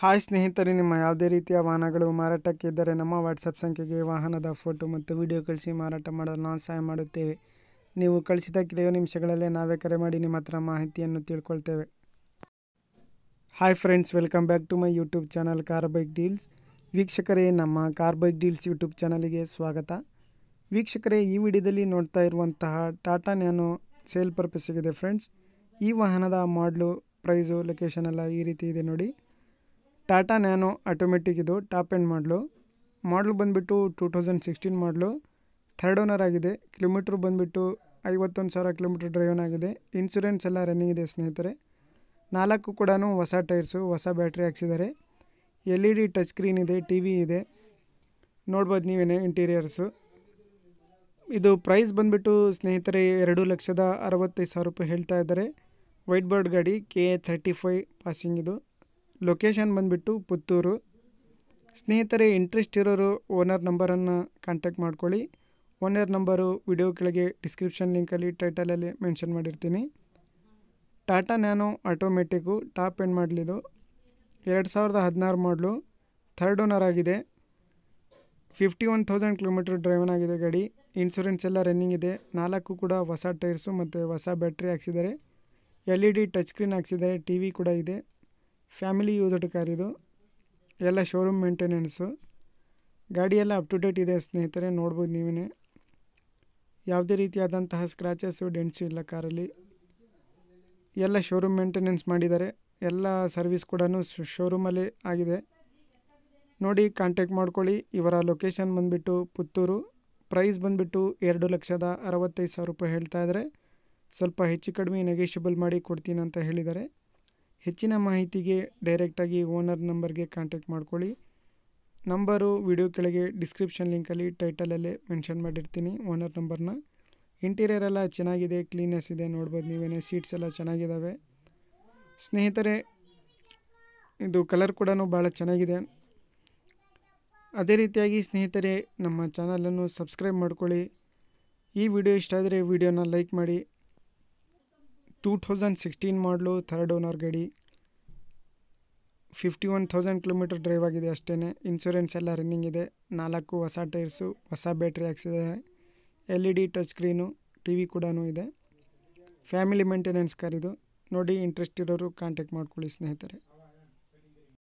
Hi ಸ್ನೇಹಿತರೆ, ನಿಮ್ಮ ಯಾವುದೇ ರೀತಿಯ ವಾಹನಗಳು ಮಾರಾಟಕ್ಕೆ ಇದ್ದರೆ ನಮ್ಮ ವಾಟ್ಸಪ್ ಸಂಖ್ಯೆಗೆ ವಾಹನದ ಫೋಟೋ ಮತ್ತು ವಿಡಿಯೋ ಕಳಿಸಿ ಮಾರಾಟ ಮಾಡಲು ನಾವು ಸಹಾಯ ಮಾಡುತ್ತೇವೆ. ನೀವು ಕಳಿಸಿದ ಕೆಲವು ನಿಮಿಷಗಳಲ್ಲೇ ನಾವೇ ಕರೆ ಮಾಡಿ ನಿಮ್ಮ ಹತ್ರ ಮಾಹಿತಿಯನ್ನು ತಿಳ್ಕೊಳ್ತೇವೆ. Hi friends, welcome back to my YouTube channel car bike deals. ವೀಕ್ಷಕರೇ, ನಮ್ಮ ಕಾರ್ ಬೈಕ್ ಡೀಲ್ಸ್ ಯೂಟ್ಯೂಬ್ ಚಾನಲಿಗೆ ಸ್ವಾಗತ. ವೀಕ್ಷಕರೇ, ಈ ವಿಡಿಯೋದಲ್ಲಿ ನೋಡ್ತಾ ಇರುವಂತಹ ಟಾಟಾ ನ್ಯಾನೋ ಸೇಲ್ ಪರ್ಪಸ್ಸಿಗಿದೆ ಫ್ರೆಂಡ್ಸ್. ಈ ವಾಹನದ ಮಾಡಲು, ಪ್ರೈಸು, ಲೊಕೇಶನ್ ಎಲ್ಲ ಈ ರೀತಿ ಇದೆ ನೋಡಿ. ಟಾಟಾ ನ್ಯಾನೋ ಆಟೋಮೆಟಿಕ್, ಇದು ಟಾಪ್ ಎಂಡ್ ಮಾಡಲು ಬಂದುಬಿಟ್ಟು 2016 ಮಾಡಲು, ಥರ್ಡ್ ಓನರ್ ಆಗಿದೆ. ಕಿಲೋಮೀಟ್ರ್ ಬಂದುಬಿಟ್ಟು 51,000 ಕಿಲೋಮೀಟ್ರ್ ಡ್ರೈವನ್ ಆಗಿದೆ. ಇನ್ಶೂರೆನ್ಸ್ ಎಲ್ಲ ರನ್ನಿಂಗ್ ಇದೆ ಸ್ನೇಹಿತರೆ. 4 ಕೂಡ ಹೊಸ ಟೈರ್ಸು, ಹೊಸ ಬ್ಯಾಟ್ರಿ ಹಾಕ್ಸಿದ್ದಾರೆ. LED ಟಚ್ ಸ್ಕ್ರೀನ್ ಇದೆ, TV ಇದೆ, ನೋಡ್ಬೋದು ನೀವೇನೆ ಇಂಟೀರಿಯರ್ಸು. ಇದು ಪ್ರೈಸ್ ಬಂದುಬಿಟ್ಟು ಸ್ನೇಹಿತರೆ 2,65,000 ರೂಪಾಯಿ ಹೇಳ್ತಾ ಇದ್ದಾರೆ. ವೈಟ್ ಬೋರ್ಡ್ ಗಾಡಿ, KA 35 ಪಾಸಿಂಗ್. ಇದು ಲೊಕೇಶನ್ ಬಂದುಬಿಟ್ಟು ಪುತ್ತೂರು. ಸ್ನೇಹಿತರೆ, ಇಂಟ್ರೆಸ್ಟ್ ಇರೋರು ಓನರ್ ನಂಬರನ್ನು ಕಾಂಟ್ಯಾಕ್ಟ್ ಮಾಡ್ಕೊಳ್ಳಿ. ಓನರ್ ನಂಬರು ವಿಡಿಯೋ ಕೆಳಗೆ ಡಿಸ್ಕ್ರಿಪ್ಷನ್ ಲಿಂಕಲ್ಲಿ, ಟೈಟಲಲ್ಲಿ ಮೆನ್ಷನ್ ಮಾಡಿರ್ತೀನಿ. Tata Nano automatic top end ಮಾಡಲಿದು. 2016 ಮಾಡಲು, ಥರ್ಡ್ ಓನರ್ ಆಗಿದೆ. 51,000 ಕಿಲೋಮೀಟ್ರ್ ಡ್ರೈವನ್ ಆಗಿದೆ ಗಾಡಿ. ಇನ್ಶೂರೆನ್ಸ್ ಎಲ್ಲ ರನ್ನಿಂಗ್ ಇದೆ. 4 ಕೂಡ ಹೊಸ ಟೈರ್ಸು ಮತ್ತು ಹೊಸ ಬ್ಯಾಟ್ರಿ ಹಾಕ್ಸಿದ್ದಾರೆ. LED ಟಚ್ ಸ್ಕ್ರೀನ್ ಹಾಕ್ಸಿದ್ದಾರೆ. TV ಕೂಡ ಇದೆ. ಫ್ಯಾಮಿಲಿ ಯೂಸ್ಡ್ ಕಾರ್ ಇದು. ಎಲ್ಲ ಶೋರೂಮ್ ಮೇಂಟೆನೆನ್ಸು. ಗಾಡಿ ಎಲ್ಲ ಅಪ್ ಟು ಡೇಟ್ ಇದೆ ಸ್ನೇಹಿತರೆ, ನೋಡ್ಬೋದು ನೀವೇ. ಯಾವುದೇ ರೀತಿಯಾದಂತಹ ಸ್ಕ್ರಾಚಸ್ಸು, ಡೆಂಟ್ಸು ಇಲ್ಲ ಕಾರಲ್ಲಿ. ಎಲ್ಲ ಶೋರೂಮ್ ಮೇಂಟೆನೆನ್ಸ್ ಮಾಡಿದ್ದಾರೆ. ಎಲ್ಲ ಸರ್ವಿಸ್ ಕೂಡ ಶೋರೂಮಲ್ಲೇ ಆಗಿದೆ ನೋಡಿ. ಕಾಂಟ್ಯಾಕ್ಟ್ ಮಾಡ್ಕೊಳ್ಳಿ. ಇವರ ಲೊಕೇಶನ್ ಬಂದುಬಿಟ್ಟು ಪುತ್ತೂರು. ಪ್ರೈಸ್ ಬಂದುಬಿಟ್ಟು 2,65,000 ರೂಪಾಯಿ ಹೇಳ್ತಾ ಇದ್ದಾರೆ. ಸ್ವಲ್ಪ ಹೆಚ್ಚು ಕಡಿಮೆ ನೆಗೋಷಿಯಬಲ್ ಮಾಡಿ ಕೊಡ್ತೀನಿ ಅಂತ ಹೇಳಿದ್ದಾರೆ. ಹೆಚ್ಚಿನ ಮಾಹಿತಿಗೆ ಡೈರೆಕ್ಟಾಗಿ ಓನರ್ ನಂಬರ್ಗೆ ಕಾಂಟ್ಯಾಕ್ಟ್ ಮಾಡ್ಕೊಳ್ಳಿ. ನಂಬರು ವಿಡಿಯೋ ಕೆಳಗೆ ಡಿಸ್ಕ್ರಿಪ್ಷನ್ ಲಿಂಕಲ್ಲಿ, ಟೈಟಲಲ್ಲೇ ಮೆನ್ಷನ್ ಮಾಡಿರ್ತೀನಿ ಓನರ್ ನಂಬರ್ನ. ಇಂಟೀರಿಯರ್ ಎಲ್ಲ ಚೆನ್ನಾಗಿದೆ, ಕ್ಲೀನೆಸ್ ಇದೆ, ನೋಡ್ಬೋದು ನೀವೇ. ಸೀಟ್ಸ್ ಎಲ್ಲ ಚೆನ್ನಾಗಿದ್ದಾವೆ ಸ್ನೇಹಿತರೆ. ಇದು ಕಲರ್ ಕೂಡ ಭಾಳ ಚೆನ್ನಾಗಿದೆ. ಅದೇ ರೀತಿಯಾಗಿ ಸ್ನೇಹಿತರೆ, ನಮ್ಮ ಚಾನಲನ್ನು ಸಬ್ಸ್ಕ್ರೈಬ್ ಮಾಡ್ಕೊಳ್ಳಿ. ಈ ವಿಡಿಯೋ ಇಷ್ಟ ಆದರೆ ವಿಡಿಯೋನ ಲೈಕ್ ಮಾಡಿ. 2016 ಮಾಡಲು, ಥರ್ಡ್ ಓನರ್ ಗಾಡಿ. 51,000 ಕಿಲೋಮೀಟ್ರ್ ಡ್ರೈವ್ ಆಗಿದೆ ಅಷ್ಟೇ. ಇನ್ಶೂರೆನ್ಸ್ ಎಲ್ಲ ರನ್ನಿಂಗ್ ಇದೆ. 4 ಹೊಸ ಟೈರ್ಸು, ಹೊಸ ಬ್ಯಾಟ್ರಿ ಹಾಕ್ಸಿದ್ದಾರೆ. LED ಟಚ್ ಸ್ಕ್ರೀನು, TV ಕೂಡ ಇದೆ. ಫ್ಯಾಮಿಲಿ ಮೇಂಟೆನೆನ್ಸ್ ಕಾರ್ ಇದು ನೋಡಿ. ಇಂಟ್ರೆಸ್ಟ್ ಇರೋರು ಕಾಂಟ್ಯಾಕ್ಟ್ ಮಾಡ್ಕೊಳ್ಳಿ ಸ್ನೇಹಿತರೆ.